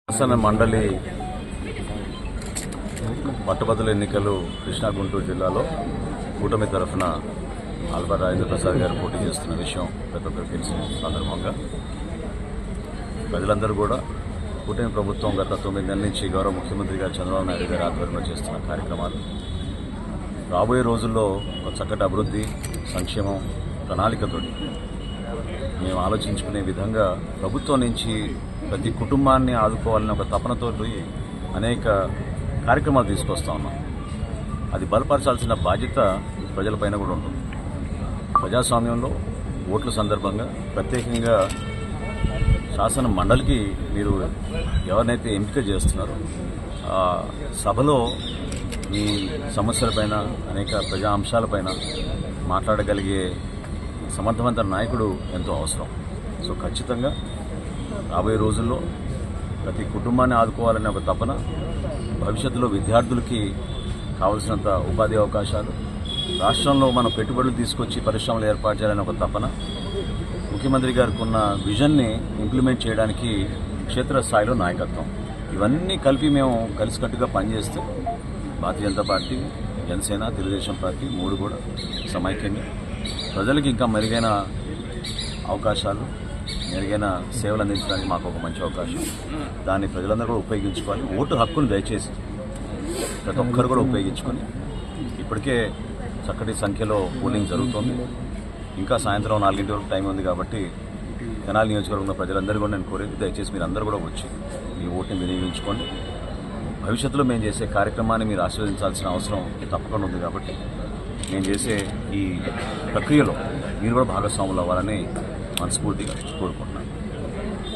శాసన మండలి పట్టభద్రుల ఎన్నికలు కృష్ణా గుంటూరు జిల్లాలో కూటమి తరఫున ఆల్బర్ రాజేంద్ర ప్రసాద్ గారు పోటీ చేస్తున్న విషయం ప్రతి ఒక్కరికి తెలిసిన సందర్భంగా ప్రజలందరూ కూడా కూటమి ప్రభుత్వం గత 9 నెలల నుంచి గౌరవ ముఖ్యమంత్రి గారు చంద్రబాబు నాయుడు గారి ఆధ్వర్యంలో చేస్తున్న కార్యక్రమాలు రాబోయే రోజుల్లో ఒక చక్కటి అభివృద్ధి సంక్షేమం ప్రణాళికతోటి మేము ఆలోచించుకునే విధంగా ప్రభుత్వం నుంచి ప్రతి కుటుంబాన్ని ఆదుకోవాలని ఒక తపనతోటి అనేక కార్యక్రమాలు తీసుకొస్తా ఉన్నాం. అది బలపరచాల్సిన బాధ్యత ప్రజలపైన కూడా ఉంటుంది. ప్రజాస్వామ్యంలో ఓట్ల సందర్భంగా ప్రత్యేకంగా శాసన మండలికి మీరు ఎవరినైతే ఎంపిక చేస్తున్నారో ఆ సభలో మీ సమస్యలపైన అనేక ప్రజా అంశాలపైన మాట్లాడగలిగే సమర్థవంతమైన నాయకుడు ఎంతో అవసరం. సో ఖచ్చితంగా రాబోయే రోజుల్లో ప్రతి కుటుంబాన్ని ఆదుకోవాలనే ఒక తపన, భవిష్యత్తులో విద్యార్థులకి కావలసినంత ఉపాధి అవకాశాలు, రాష్ట్రంలో మనం పెట్టుబడులు తీసుకొచ్చి పరిశ్రమలు ఏర్పాటు చేయాలనే ఒక తపన, ముఖ్యమంత్రి గారికి ఉన్న విజన్ని ఇంప్లిమెంట్ చేయడానికి క్షేత్రస్థాయిలో నాయకత్వం, ఇవన్నీ కలిపి మేము కలిసికట్టుగా పనిచేస్తే భారతీయ జనతా పార్టీ, జనసేన, తెలుగుదేశం పార్టీ 3 కూడా సమైక్యంగా ప్రజలకి ఇంకా మెరుగైన అవకాశాలు, మెరుగైన సేవలు అందించడానికి మాకు ఒక మంచి అవకాశం. దాన్ని ప్రజలందరూ కూడా ఉపయోగించుకోవాలి. ఓటు హక్కును దయచేసి ప్రతి ఒక్కరు కూడా ఉపయోగించుకొని, ఇప్పటికే చక్కటి సంఖ్యలో పోలింగ్ జరుగుతుంది. ఇంకా సాయంత్రం 4 వరకు టైం ఉంది కాబట్టి తెనాలి నియోజకవర్గంలో ప్రజలందరూ కూడా నేను కోరేది దయచేసి మీరు అందరూ కూడా వచ్చి ఈ ఓటుని వినియోగించుకోండి. భవిష్యత్తులో మేము చేసే కార్యక్రమాన్ని మీరు ఆశీర్వదించాల్సిన అవసరం తప్పకుండా ఉంది. కాబట్టి మేము చేసే ఈ ప్రక్రియలో మీరు కూడా భాగస్వాములు అవ్వాలని మనస్ఫూర్తిగా కోరుకుంటున్నాను.